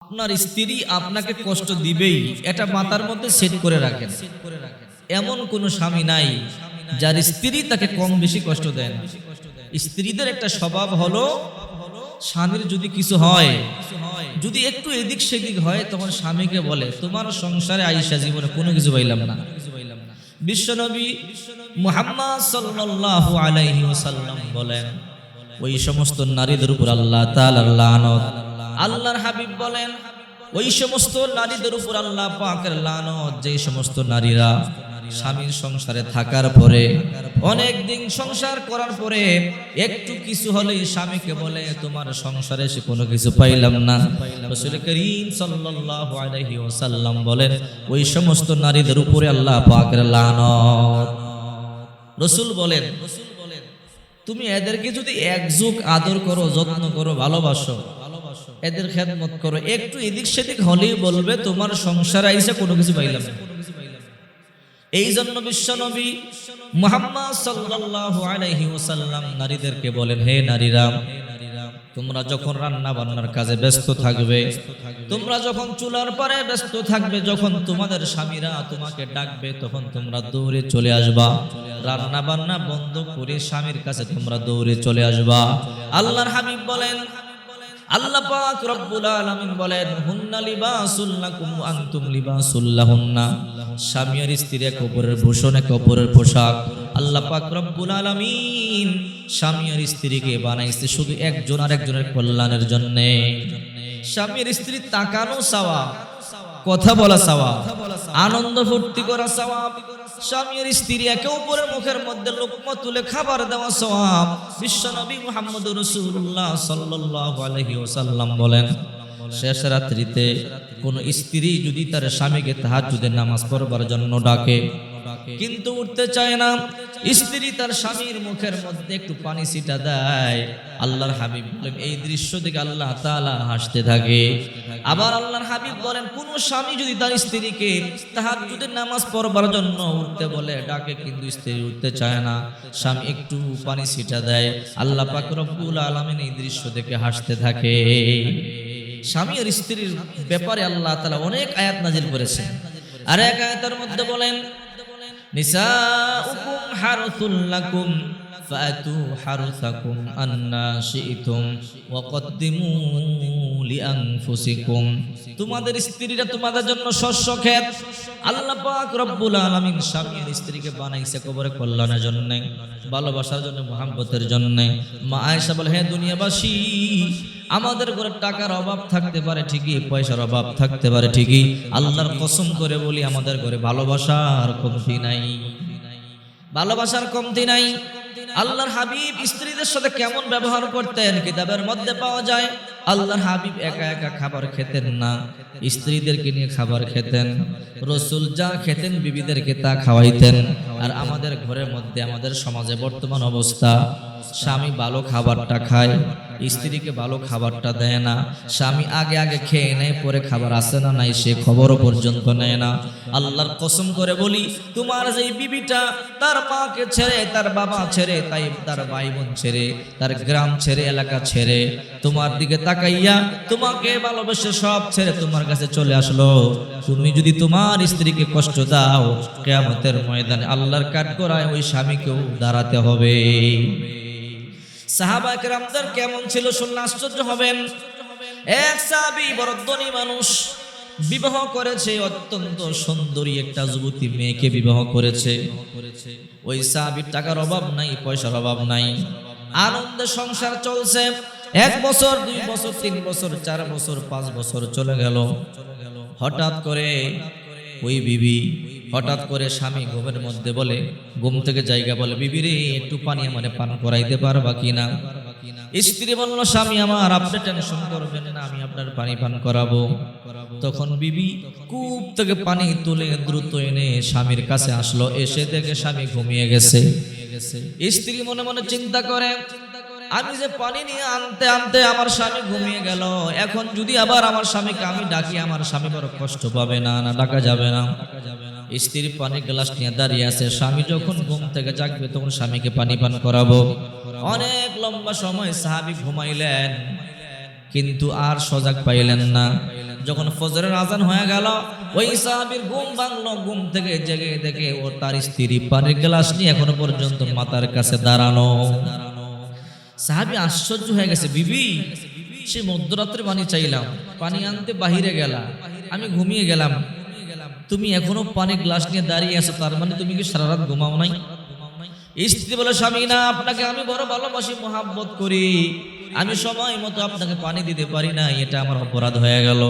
আপনার স্ত্রী আপনাকে কষ্ট দিবেই, এটা মাথার মধ্যে সেট করে রাখেন। এমন কোন স্বামী নাই যার স্ত্রী তাকে কম বেশি কষ্ট দেয় না। স্ত্রীদের একটা স্বভাব হলো, স্বামীর যদি কিছু হয়, যদি একটু এদিক সেদিক হয়, তখন স্বামীকে বলে তোমার সংসারে আইসা জীবনে কোনো কিছু পাইলাম না। বিশ্বনবী মুহাম্মদ সাল্লাল্লাহু আলাইহি ওয়াসাল্লাম বলেন, ওই সমস্ত নারীদের উপর আল্লাহ তাআলার লানত। আল্লাহর হাবিব বলেন, ওই সমস্ত নারীদের উপর আল্লাহ পাকের লানত, যে সমস্ত নারীরা স্বামীর সংসারে থাকার পরে, অনেক দিন সংসার করার পরে একটু কিছু হলেই স্বামীকে বলে তোমার সংসারে সে কোনো কিছু পাইলাম না। রাসূল করিম সাল্লাল্লাহু আলাইহি ওয়াসাল্লাম বলেন, ওই সমস্ত নারীদের উপরে আল্লাহ পাকের লানত। রাসূল বলেন, তুমি এদেরকে যদি একযুগ আদর করো, যত্ন করো, ভালোবাসো, এদের খেদমত করো, একটু এদিক সেদিক হলেই বলবে তোমার সংসারে আইসা কোনো কিছু পাইলাম না। এই জন্য বিশ্বনবী মুহাম্মদ সাল্লাল্লাহু আলাইহি ওয়াসাল্লাম নারীদেরকে বলেন, হে নারীরা, তোমরা যখন রান্না বান্নার কাজে ব্যস্ত থাকবে, তোমরা যখন চুলার পারে ব্যস্ত থাকবে, যখন তোমাদের স্বামীরা তোমাকে ডাকবে, তখন তোমরা দৌড়ে চলে আসবা। রান্না বান্না বন্ধ করে স্বামীর কাছে তোমরা দৌড়ে চলে আসবা। আল্লাহর হাবিব বলেন, আল্লাহ পাক রব্বুল আলামিন বলেন, হুন্না লিবাসুল লাকুম ওয়া আনতুম লিবাসুল লাহুন্না। স্বামী আর স্ত্রী এক অপরের ভূষণ, এক অপরের পোশাক। আল্লাহ পাক রব্বুল আলামিন স্বামী আর স্ত্রীকে বানাইছে শুধু একজন আর একজনের কল্যাণের জন্য। স্বামী আর স্ত্রী তাকানো সওয়াব, কথা বলা সওয়াব, আনন্দ ফুর্তি করা সওয়াব, স্বামী আর স্ত্রী একে অপরের মুখের মধ্যে লোকমা তুলে খাবার দেওয়া সওয়াব। বিশ্বনবী মুহাম্মদুর রাসূলুল্লাহ সাল্লাল্লাহু আলাইহি ওয়াসাল্লাম বলেন, শেষ রাত্রিতে কোন স্ত্রী যদি তার স্বামীকে তাহাজ্জুদের নামাজ পড়বার জন্য ডাকে, কিন্তু উঠতে চায় না, স্ত্রী তার স্বামীর মুখের মধ্যে একটু পানি ছিটা দেয়, আল্লাহর হাবিব বলেন এই দৃশ্য দেখে আল্লাহ তাআলা হাসতে থাকে। আবার আল্লাহর হাবিব বলেন, কোন স্বামী যদি তার স্ত্রীকে তাহাজ্জুদের নামাজ পড়বার জন্য উঠতে বলে, ডাকে, কিন্তু স্ত্রী উঠতে চায় না, স্বামী একটু পানি ছিটা দেয়, আল্লাহ পাক রব্বুল আলামিন এই দৃশ্য দেখে হাসতে থাকে। স্বামী আর স্ত্রীর ব্যাপারে আল্লাহ তাআলা অনেক আয়াত নাজিল করেছেন। আর এক আয়াতের মধ্যে বলেন, নিসাউকুম হারসুল লাকুম ফাতু হারসাকুম আন্না শি'তুম ওয়া কদ্দিমু লিআনফুসিকুম। তোমাদের স্ত্রীরা তোমাদের জন্য শস্য ক্ষেত। আল্লাহ পাক রব্বুল আলামিন স্বামী আর স্ত্রীকে বানাইছে কবরে কল্যাণের জন্য, ভালোবাসার জন্য, মহব্বতের জন্য। মা আয়েশা বলে, হে দুনিয়াবাসী, আমাদের ঘরে টাকার অভাব থাকতে পারে ঠিকই, পয়সার অভাব থাকতে পারে ঠিকই, আল্লাহর কসম করে বলি আমাদের ঘরে ভালোবাসার কমতি নাই, ভালোবাসার কমতি নাই। আল্লাহর হাবিব স্ত্রীদের সাথে কেমন ব্যবহার করতেন কিতাবের মধ্যে পাওয়া যায়। আল্লাহর হাবিব একা একা খাবার খেতেন না, স্ত্রীদেরকে নিয়ে খাবার খেতেন। রাসূল যা খেতেন বিবিদেরকে তা খাওয়াইতেন। আর আমাদের ঘরের মধ্যে, আমাদের সমাজে বর্তমান অবস্থা, স্বামী ভালো খাবারটা খায়, স্ত্রীকে ভালো খাবারটা দেয় না। স্বামী আগে আগে খেয়ে নেয়, পরে খাবার আসে না নাই সে খবরও পর্যন্ত নেয় না। আল্লাহর কসম করে বলি, তোমার যেই বিবিটা তার মাকে ছেড়ে, তার বাবা ছেড়ে, তাই তার ভাই বোন ছেড়ে, তার গ্রাম ছেড়ে, এলাকা ছেড়ে, তোমার দিকে তাকাইয়া তোমাকে ভালোবেসে সব ছেড়ে তোমার কাছে চলে আসলো, তুমি যদি তোমার স্ত্রীকে কষ্ট দাও, কিয়ামতের ময়দানে আল্লাহর কাঠগড়ায় ওই স্বামীকেও দাঁড়াতে হবে। সাহাবা কেরামদের কেমন ছিল শুনলে আশ্চর্য হবেন। এক সাহাবী বড় ধনী মানুষ, বিবাহ করেছে, অত্যন্ত সুন্দরী একটা যুবতী মেয়েকে বিবাহ করেছে। ওই সাহাবীর টাকার অভাব নাই, পয়সার অভাব নাই, আনন্দে সংসার চলছে। 1 বছর, 2 বছর, 3 বছর, 4 বছর, 5 বছর চলে গেল। হঠাৎ করে ওই বিবি, হঠাৎ করে স্বামী ঘুমের মধ্যে বলে, ঘুম থেকে জায়গা বলে, বিবি রে একটু পানি আমারে পান করাইতে পারবা কিনা? স্ত্রী বলল, স্বামী আমার, আপনি টেনশন করবেন না, আমি আপনার পানি পান করাবো। তখন বিবি কূপ থেকে পানি তুলে দ্রুত এনে স্বামীর কাছে আসলো। এসে দেখে স্বামী ঘুমিয়ে গেছে। স্ত্রী মনে মনে চিন্তা করে, আমি যে পানি নিয়ে আনতে আনতে আমার স্বামী ঘুমিয়ে গেল, এখন যদি আবার আমার স্বামীকে আমি ডাকি, আমার স্বামী বড় কষ্ট পাবে না, না ডাকা যাবে না। স্ত্রী পানির গ্লাস নিয়ে দাঁড়িয়ে আছে। স্বামী যখন ঘুম থেকে জাগবে তখন স্বামীকে পানি পান করাবো। অনেক লম্বা সময় সাহাবী ঘুমাইলেন, কিন্তু আর সজাগ পাইলেন না। যখন ফজরের আজান হয়ে গেল, ওই সাহাবীর ঘুম ভাঙলো। ঘুম থেকে জেগে দেখে ও তার স্ত্রী পানির গ্লাস নিয়ে এখনো পর্যন্ত মাথার কাছে দাঁড়ানো। সাহাবী আশ্চর্য হয়ে গেছে, বিবি সে মধ্যরাত্রে পানি চাইলাম, পানি আনতে বাহিরে গেলাম, আমি ঘুমিয়ে গেলাম, তুমি এখনো পানি গ্লাস নিয়ে দাঁড়িয়ে আছো, তার মানে তুমি কি সারা রাত ঘুমাও নাই? স্ত্রী বলে, স্বামী না, আপনাকে আমি বড় ভালোবাসি, মহাব্বত করি, আমি সময় মতো আপনাকে পানি দিতে পারি না, এটা আমার অপরাধ হয়ে গেল।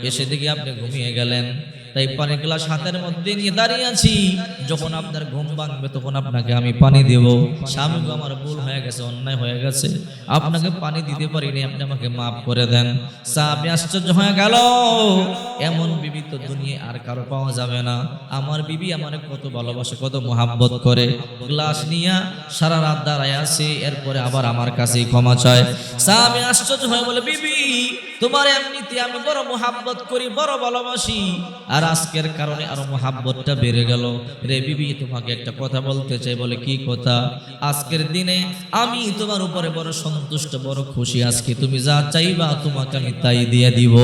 এসে দেখি আপনি ঘুমিয়ে গেলেন, তাই পানির গ্লাস হাতের মধ্যে নিয়ে দাঁড়িয়ে আছি, যখন আপনার ঘুম ভাঙবে তখন আপনাকে আমি পানি দেব। স্বামী গো, আমার ভুল হয়ে গেছে, অন্যায় হয়ে গেছে, আপনাকে পানি দিতে পারিনি, আপনি আমাকে মাফ করে দেন। সাহাবী আশ্চর্য হয়ে গেল, এমন বিবি তো দুনিয়ায় আর কারো পাওয়া যাবে না। আমার বিবি আমারে কত ভালোবাসে, কত মোহাব্বত করে, গ্লাস নিয়ে সারা রাত দাঁড়ায় আছে, এরপরে আবার আমার কাছেই ক্ষমা চায়। সাহাবী আশ্চর্য হয়ে বলে, বিবি তোমার এমনিতে আমি বড় মোহাব্বত করি, বড় ভালোবাসি, আর আজকের কারণে আরো মোহাব্বতটা বেড়ে গেল। রে বিবি, তোমাকে একটা কথা বলতে চাই। বলে, কি কথা? আজকের দিনে আমি তোমার উপরে বড় সন্তুষ্ট, বড় খুশি, আজকে তুমি যা চাইবা তোমাকে আমি তাই দিয়ে দিব।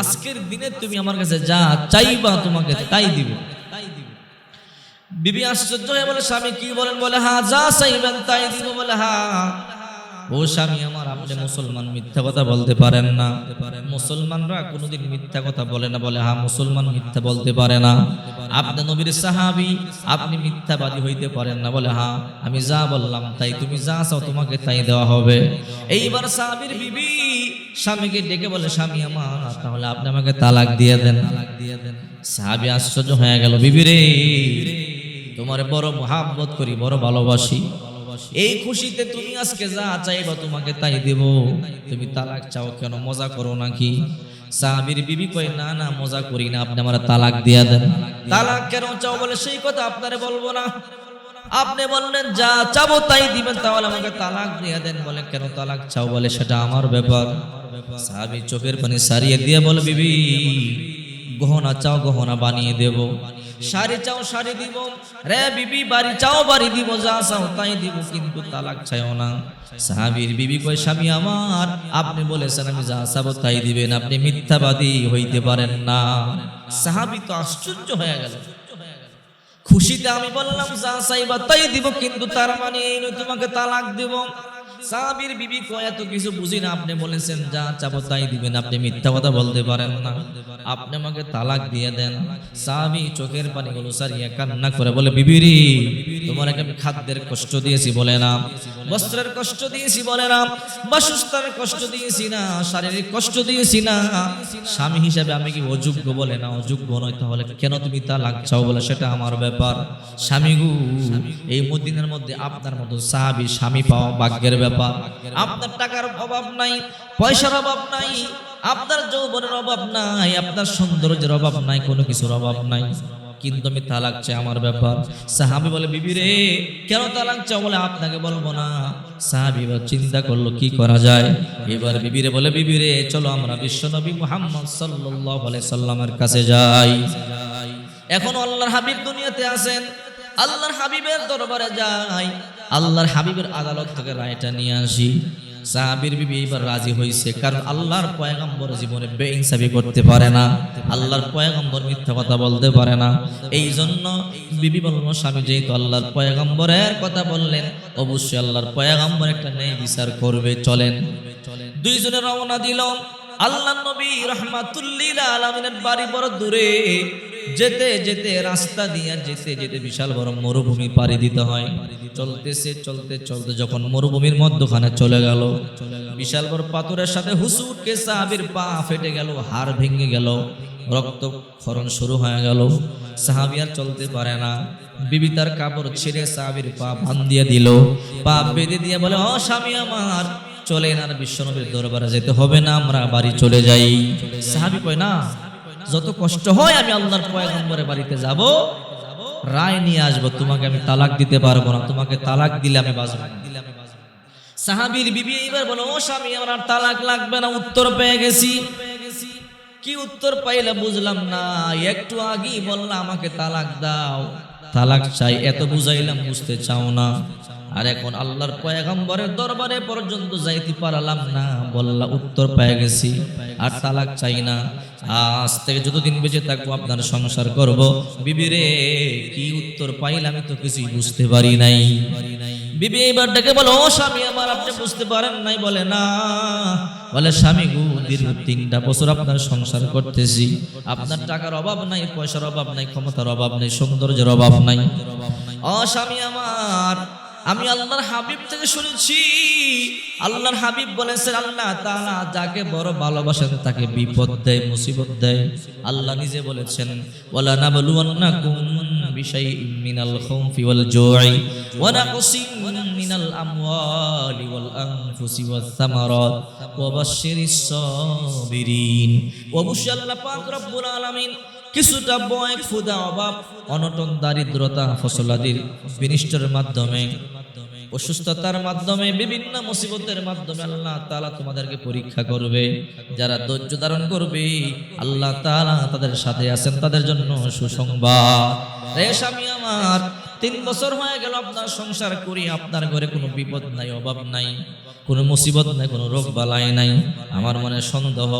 আজকের দিনে তুমি আমার কাছে যা চাইবা তোমাকে তাই দিব। বিবি আশ্চর্য হয়ে বলে, স্বামী কি বলেন? বলে, হ্যাঁ, যা চাইবেন তাই দিব। বলে, হ্যাঁ। ও স্বামী আমার, আপনি মুসলমান, মিথ্যা কথা বলতে পারেন না। মুসলমানরা কোনোদিন মিথ্যা কথা বলে না। বলে, হ্যাঁ, মুসলমান মিথ্যা বলতে পারে না। আপনি নবীর সাহাবী, আপনি মিথ্যাবাদী হইতে পারেন না। বলে, হ্যাঁ, আমি যা বললাম তাই, তুমি যা চাও তোমাকে তাই দেওয়া হবে। এইবার সাহাবীর বিবি স্বামীকে ডেকে বলে, স্বামী আমার, তাহলে আপনি আমাকে তালাক দিয়ে দেন। সাহাবী আশ্চর্য হয়ে গেল, বিবি রে, তোমার বড় মোহাব্বত করি, বড় ভালোবাসি, এই খুশিতে তুমি আজকে যা চাইবা তোমাকে তাই দেব, তুমি তালাক চাও কেন? মজা করো নাকি? সাহাবীর বিবি কয়, না না, মজা করি না, আপনি আমার তালাক দিয়ে দেন। তালাক কেন চাও? বলে, সেই কথা আপনারে বলবো না, আপনি বললেন যা চাবো তাই দিবেন, তাহলে আমাকে তালাক দিয়ে দেন। বলে, কেন তালাক চাও? বলে, সেটা আমার ব্যাপার। সাহাবী চোখের পানি সারিয়ে দিয়ে বলে, বিবি গহনা চাও, গহনা বানিয়ে দেব, শাড়ি চাও, শাড়ি দিব, রে বিবি বাড়ি চাও, বাড়ি দিব, যা চাও তাই দিব, কিন্তু তালাক চাইও না। সাহাবীর বিবি কয়, স্বামী আমার, আপনি বলেছেন আমি যা চাবো তাই দিবেন, আপনি মিথ্যাবাদী হইতে পারেন না। সাহাবী তো আশ্চর্য হয়ে গেল, খুশিতে আমি বললাম যা চাইবা তাই দিব, কিন্তু তার মানে এই নয় তোমাকে তালাক দেব। সাহাবীর বিবি কয়, এত কিছু বুঝি না, আপনি বলেছেন যা চাবো তাই দিবেন, আপনি মিথ্যা কথা বলতে পারেন না, আপনি আমাকে তালাক দিয়ে দেন। সাহাবী চোখের পানিগুলো সারিয়ে কান্না করে বলে, বিবি রে, তোমার আমি খাদ্যের কষ্ট দিয়েছি বলে না, বস্ত্রের কষ্ট দিয়েছি বলে না, বাসস্থানের কষ্ট দিয়েছি না, শারীরিক কষ্ট দিয়েছি না, স্বামী হিসেবে আমি কি অযোগ্য? বলে না, অযোগ্য নয়, তাহলে কেন তুমি তালাক চাও? বলে, সেটা আমার ব্যাপার। স্বামী গো, এই মদিনার মধ্যে আপনার মতো সাহাবী স্বামী পাওয়া ভাগ্যের ব্যাপার। আপনার টাকার অভাব নাই, পয়সার অভাব নাই, আপনার যৌবনের অভাব নাই, আপনার সৌন্দর্যের অভাব নাই, কোনো কিছুর অভাব নাই, কিন্তু আমি তালাক চাই, আমার ব্যাপার। সাহাবী বলে, বিবি রে, কেন তালাক চাও? বলে, আপনাকে বলবো না। সাহাবী চিন্তা করলো কি করা যায়। এবার বিবি রে বলে, বিবি রে, চলো আমরা বিশ্বনবী মুহাম্মদ সাল্লাল্লাহু আলাইহি সাল্লামের কাছে যাই। এখন আল্লাহর হাবিব দুনিয়াতে আছেন, আল্লাহর হাবিবের দরবারে যাই, আল্লাহর হাবিবের আদালত থেকে রায়টা নিয়ে আসি। সাহাবীর বিবি এবার রাজি হয়েছে, কারণ আল্লাহর পয়গম্বর জীবনে বেইনসাফি করতে পারে না, আল্লাহর পয়গম্বর মিথ্যা কথা বলতে পারে না। এই জন্য বিবি বলল, স্বামী যেহেতু আল্লাহর পয়গম্বরের কথা বললেন, অবশ্যই আল্লাহর পয়গম্বর একটা ন্যায় বিচার করবে, চলেন। দুইজনে রওনা দিল। আল্লাহর নবী রাহমাতুল লিল আলামিনের বাড়ি বড় দূরে, যেতে যেতে রাস্তা দিয়ে যেতে যেতে বিশাল বড় মরুভূমি পাড়ি দিতে হয়। চলতেছে চলতে চলতে যখন মরুভূমির মধ্যখানে চলে গেল, বিশাল বড় পাথরের সাথে হুসুটকে সাহাবীর পা ফেটে গেল, হাড় ভেঙে গেল, রক্তক্ষরণ শুরু হয়ে গেল। সাহাবী আর চলতে পারে না। বিবি তার কাপড় ছিঁড়ে সাহাবীর পা বাঁধিয়ে দিল, পা বেঁধে দিয়ে বলে, ও স্বামী আমার, চলেন, আর বিশ্বনবীর দরবারে যেতে হবে না, আমরা বাড়ি চলে যাই। সাহাবী কয়, না, যত কষ্ট হয় আমি আল্লাহর পয়গম্বরের বাড়িতে যাব, রায় নিয়ে আসবো, তোমাকে আমি তালাক দিতে পারবো না, তোমাকে তালাক দিলে আমি বাঁচবো না। সাহাবীর বিবি এবার বলো, ও স্বামী আমার আর তালাক লাগবে না, উত্তর পেয়ে গেছি। কি উত্তর পাইলে বুঝলাম না, একটু আগেই বললাম আমাকে তালাক দাও, তালাক চাই, এত বুঝাইলাম বুঝতে চাও না। আর এখন আল্লাহর পয়গম্বরের দরবারে পর্যন্ত যাইতে পারলাম না, বললা উত্তর পেয়ে গেছি, আর তালাক চাই না, আজ থেকে যতদিন বেঁচে থাকবো আপনার সংসার করব। বিবি রে, কি উত্তর পাইলাম আমি তো কিছুই বুঝতে পারি নাই। বিবি এবার ডেকে বলো, ও স্বামী আমার, আপনি বুঝতে পারেন নাই? বলে না। বলে স্বামী গো, দীর্ঘ 3টা বছর আপনার সংসার করতেছি, আপনার টাকার অভাব নাই, পয়সার অভাব নাই, ক্ষমতার অভাব নাই, সৌন্দর্যের অভাব নাই। ও স্বামী আমার, আমি আল্লাহর হাবিব থেকে শুনেছি, আল্লাহর হাবিব বলেছেন আল্লাহ তাআলা যাকে বড় ভালোবাসেন তাকে বিপদ দেয়, মুসিবত দেয়। আল্লাহ নিজে বলেছেন, ওয়ালা নাবলুওয়ান্নাকুম বিশাইইম মিনাল খাউফি ওয়াল জু'i ওয়া নাকসিম মিনাল আমওয়ালি ওয়াল আনফুসি ওয়াস সামারাত ওয়া বাশশিরিস সাবিরিন। অবশ্যই আল্লাহ পাক রব্বুল আলামিন কিছুটা ভয়, ক্ষুধা, অভাব, অনটন, দারিদ্রতা, ফসলাদির বিনিষ্টের মাধ্যমে, অসুস্থতার মাধ্যমে, বিভিন্ন মুসিবতের মাধ্যমে আল্লাহ তাআলা তোমাদেরকে পরীক্ষা করবে। যারা ধৈর্য ধারণ করবে আল্লাহ তাআলা তাদের সাথে আছেন, তাদের জন্য সুসংবাদ। রে স্বামী আমার, 3 বছর হয়ে গেল আপনার সংসার করি, আপনার ঘরে কোনো বিপদ নাই, অভাব নাই, কোনো মুসিবত নাই, কোনো রোগ বালাই নাই। আমার মনে সন্দেহ,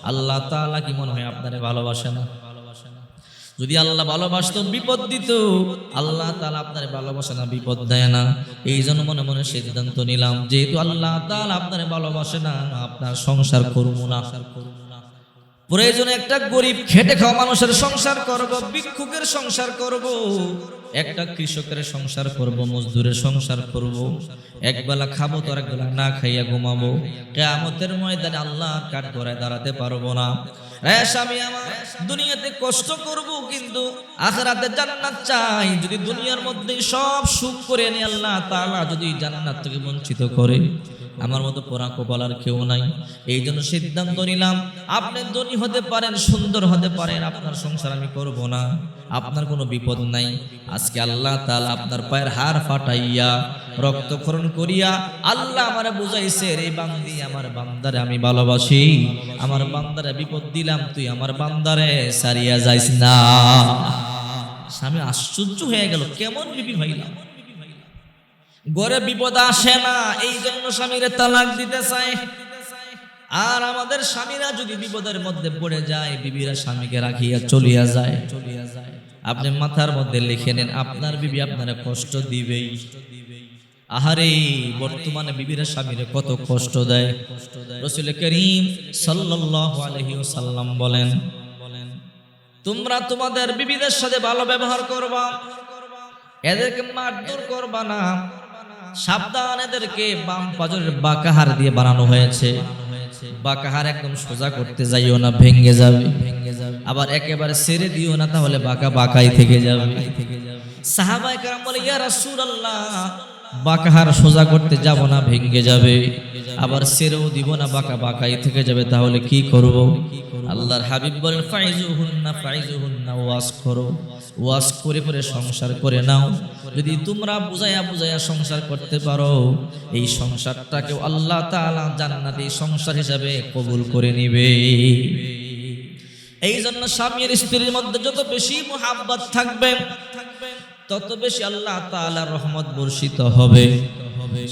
আল্লাহ তাআলা কি মনে হয় আপনারে ভালোবাসে না? যদি আল্লাহ ভালোবাসতো বিপদ দিত। আল্লাহ তাআলা আপনারে ভালোবাসে না, বিপদ দেয় না। এই জন্য মনে মনে সিদ্ধান্ত নিলাম, যেহেতু আল্লাহ তাআলা আপনারে ভালোবাসে না, আপনার সংসার করব না। প্রয়োজনে একটা গরিব খেটে খাওয়া মানুষের সংসার করব, ভিক্ষুকের সংসার করব, একটা কৃষকের সংসার করব, মজদুরের সংসার করব। একবেলা খাবো তো আরেকবেলা না খাইয়া ঘুমাবো। কিয়ামতের ময়দানে আল্লাহর কাঠগড়ায় দাঁড়াতে পারবো না। স্বামী আমার, দুনিয়াতে কষ্ট করব কিন্তু আখিরাতে জান্নাত চাই। যদি দুনিয়ার মধ্যে সব সুখ করে নি আল্লাহ তাআলা যদি জান্নাত থেকে বঞ্চিত করে, আমার মতো পোড়া কপালার কেউ নাই। এই জন্য সিদ্ধান্ত নিলাম, আপনি ধনী হতে পারেন, সুন্দর হতে পারেন, আপনার সংসার আমি করব না। আপনার কোনো বিপদ নাই। আজকে আল্লাহ তাআলা আপনার পায়ের হাড় ফাটাইয়া রক্তক্ষরণ করিয়া আল্লাহ আমারে বুঝাইছে, রে বান্দি, আমার বান্দারে আমি ভালোবাসি, আমার বান্দারে বিপদ দিলাম, তুই আমার বান্দারে সারিয়া যাইস না। স্বামী আশ্চর্য হয়ে গেল, কেমন বিবি ভাইলাম, ঘরে বিপদ আসে না, এই জন্য স্বামীরে তালাক দিতে চায়। আর আমাদের স্বামীরা যদি বিপদের মধ্যে পড়ে যায়, বিবিরা স্বামীকে রাখিয়া চলিয়া যায়। আপনি মাথার মধ্যে লিখে নেন, আপনার বিবি আপনারা কষ্ট দিবেই। আহারে, বর্তমানে বিবিরা স্বামীরে কত কষ্ট দেয়। রাসূল করিম সাল্লাল্লাহু আলাইহি ওয়াসাল্লাম বলেন, তোমরা তোমাদের বিবিদের সাথে ভালো ব্যবহার করবা, এদেরকে মারধর করবা না। সাবধান, এদেরকে বাম পাজরের বাঁকাহার দিয়ে বানানো হয়েছে। বাঁকাহার একদম সোজা করতে যাইও না, ভেঙে যাবে। আবার একেবারে ছেড়ে দিও না, তাহলে বাঁকা বাঁকাই থেকে যাবে। সাহাবায়ে কেরাম বলে, ইয়া রাসূলুল্লাহ, বাঁকাহার সোজা করতে যাব না, ভেঙে যাবে। আবার ছেড়েও দিব না, বাঁকা বাঁকাই থেকে যাবে, তাহলে কি করব? আল্লাহর হাবিব বলেন, ফাইজুহুন্না ফাইজুহুন্না, ওয়াজ করো, ওয়াজ করে করে সংসার করে নাও। যদি তোমরা বুঝাইয়া বুঝাইয়া সংসার করতে পারো, এই সংসারটাকেও আল্লাহ তাআলা জান্নাতি সংসার হিসাবে কবুল করে নিবে। এই জন্য স্বামীর স্ত্রীর মধ্যে যত বেশি মুহাব্বত থাকবে, তত বেশি আল্লাহ তাআলার রহমত বর্ষিত হবে।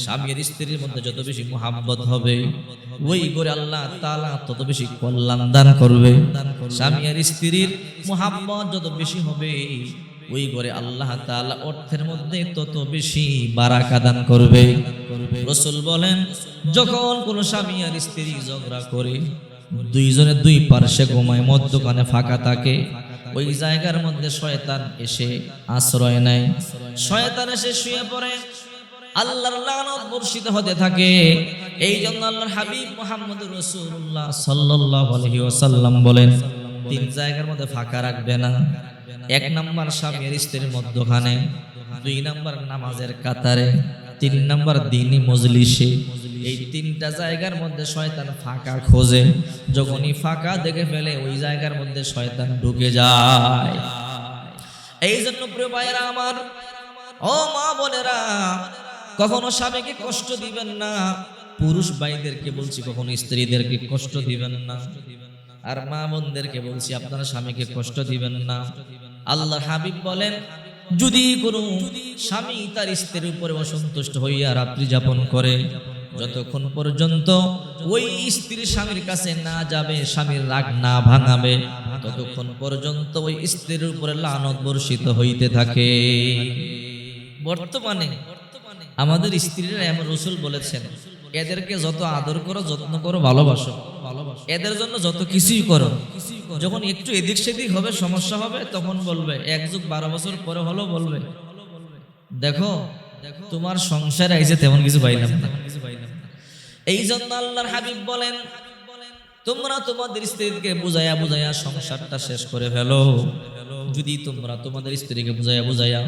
স্বামীর স্ত্রীর মধ্যে যত বেশি মুহাব্বত হবে, ওই করে আল্লাহ তাআলা তত বেশি কল্যাণ দান করবে। স্বামী আর স্ত্রীর মুহাব্বত যত বেশি হবে, ওই করে আল্লাহ তাআলা অর্থের মধ্যে তত বেশি বারাকা দান করবে। রাসূল বলেন, যখন কোনো স্বামী আর স্ত্রী ঝগড়া করে, দুইজনে দুই পার্শ্বে ঘুমায়, মধ্যখানে ফাঁকা থাকে, ওই জায়গার মধ্যে শয়তান এসে আশ্রয় নেয়। শয়তান এসে শুয়ে পড়ে, আল্লাহর লানত বর্ষিত হতে থাকে। এই জন্য আল্লাহর হাবিব মুহাম্মদুর রাসূলুল্লাহ সাল্লাল্লাহু আলাইহি ওয়াসাল্লাম বলেন, 3 জায়গার মধ্যে ফাঁকা রাখবে না। 1 নাম্বার স্বামী আর স্ত্রীর মধ্যখানে, 2 নাম্বার নামাজের কাতারে, 3 নাম্বার দ্বীনি মজলিসে। এই 3টা জায়গার মধ্যে শয়তান ফাঁকা খোঁজে। যখনই ফাঁকা দেখে ফেলে, ওই জায়গার মধ্যে শয়তান ঢুকে যায়। এই জন্য প্রিয় ভাইরা আমার, ও মা বোনেরা, কখনো স্বামীকে কষ্ট দিবেন না। পুরুষ ভাইদেরকে বলছি, কখনো স্ত্রীদেরকে কষ্ট দিবেন না। আর মা বোনদেরকে বলছি, আপনারা স্বামীকে কষ্ট দিবেন না। আল্লাহর হাবিব বলেন, যদি কোনো স্বামী তার স্ত্রীর উপরে অসন্তুষ্ট হইয়া রাত্রি যাপন করে, যতক্ষণ পর্যন্ত ওই স্ত্রী স্বামীর কাছে না যাবে, স্বামীর রাগ না ভাঙাবে, ততক্ষণ পর্যন্ত ওই স্ত্রীর উপরে লানত বর্ষিত হইতে থাকে। বর্তমানে আমাদের স্ত্রীরা এমন রাসূল বলেছেন, এদেরকে যত আদর করো, যত্ন করো, ভালোবাসো, এদের জন্য যত কিছুই করো, যখন একটু এদিক সেদিক হবে, সমস্যা হবে, তখন বলবে, 1 যুগ 12 বছর পরে হলো বলবে, দেখো তোমার সংসারে আইছে তেমন কিছু পাইলাম না। এই জন্য আল্লাহর হাবিব বলেন, তোমরা তোমাদের স্ত্রীকে বুঝাইয়া বুঝাইয়া সংসারটা শেষ করে ফেলো। যদি তোমরা তোমাদের স্ত্রীকে বুঝাইয়া বুঝাইয়া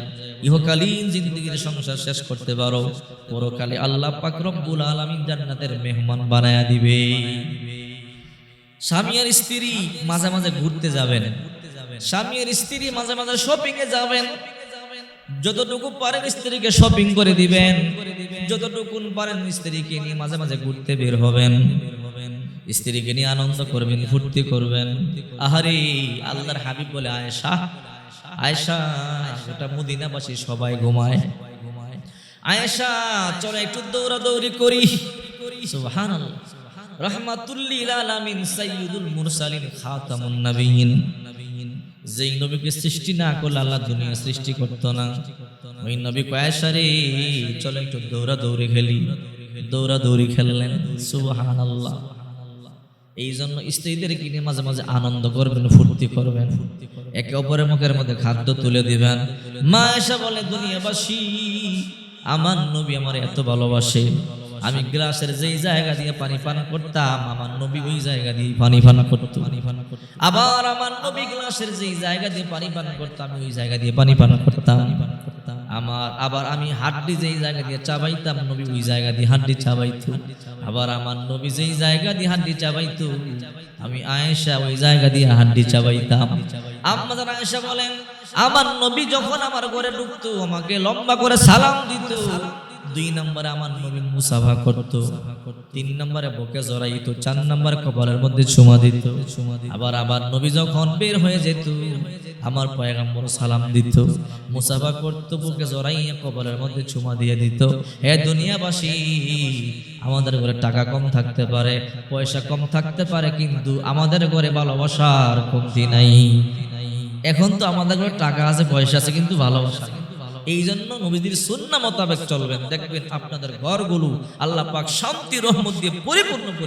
ইহকালীন জিন্দেগীর সংসার শেষ করতে পারো, পরকালে আল্লাহ পাক রব্বুল আলামিন জান্নাতের মেহমান বানায়া দিবে। স্বামী আর স্ত্রী মাঝে মাঝে ঘুরতে যাবেন, স্বামী আর স্ত্রী মাঝে মাঝে শপিং এ যাবেন। যতটুকু পারেন স্ত্রীকে শপিং করে দিবেন, যতটুকু পারেন স্ত্রীকে নিয়ে মাঝে মাঝে ঘুরতে বের হবেন, স্ত্রীকে নিয়ে আনন্দ করবেন, ফুর্তি করবেন। আহারে আল্লাহর হাবিব বলে, আয়েশা আয়েশা গোটা মদিনাবাসী সবাই ঘুমায়, আয়েশা চলো একটু দৌড়াদৌড়ি করি। সুবহানাল্লাহ। রাহমাতুল লিল আলামিন সাইয়্যিদুল মুরসালিন খাতামুন নবিয়্যিন, যেই নবীকে সৃষ্টি না করলে আল্লাহ দুনিয়া সৃষ্টি করতো না, ওই নবী কয়, আয়েশা রে চলো একটু দৌড়াদৌড়ি খেলি। দৌড়াদৌড়ি খেললেন। সুবহানাল্লাহ। এই জন্য স্ত্রীদের কিনে মাঝে মাঝে আনন্দ করবেন, ফুর্তি করবেন, একে অপরের মুখের মধ্যে খাদ্য তুলে দিবেন। মা আয়েশা বলে, দুনিয়াবাসী আমার নবী আমার এত ভালোবাসে, আমি গ্লাসের যেই জায়গা দিয়ে পানি পান করতাম, আমার নবী ওই জায়গা দিয়ে পানি পান করতো। আবার আমার নবী গ্লাসের যেই জায়গা দিয়ে পানি পান করতাম, ওই জায়গা দিয়ে পানি পান করতাম। আবার আমি হাড্ডি যেই জায়গা দিয়ে চাবাইতাম, নবী ওই জায়গা দিয়ে হাড্ডি চাবাইতো। আবার আমার নবী যেই জায়গা দিয়ে হাড্ডি চাবাইতো, আমি আয়েশা ওই জায়গা দিয়ে হাড্ডি চাবাইতাম। আম্মা জান আয়েশা বলেন, আমার নবী যখন আমার ঘরে ঢুকতো, আমাকে লম্বা করে সালাম দিত। 2 নম্বরে আমার নবী মুসাফা করতো, 3 নম্বরে বুকে জড়াইতো, 4 নম্বরে কপালের মধ্যে চুমা দিত। আবার নবী যখন বের হয়ে যেত, আমার পয়গম্বর সালাম দিত, মুসাফা করতো, বুকে জড়াইয়া কপালের মধ্যে চুমা দিয়ে দিত। হে দুনিয়াবাসী, আমাদের ঘরে টাকা কম থাকতে পারে, পয়সা কম থাকতে পারে, কিন্তু আমাদের ঘরে ভালোবাসার কমতি নাই। এখন তো আমাদের ঘরে টাকা আছে, পয়সা আছে, কিন্তু ভালোবাসা। এই জন্য নবীদের সুন্নাহ মোতাবেক চলবেন, দেখবেন আপনাদের ঘরগুলো আল্লাহ পাক শান্তি রহমত দিয়ে পরিপূর্ণ করে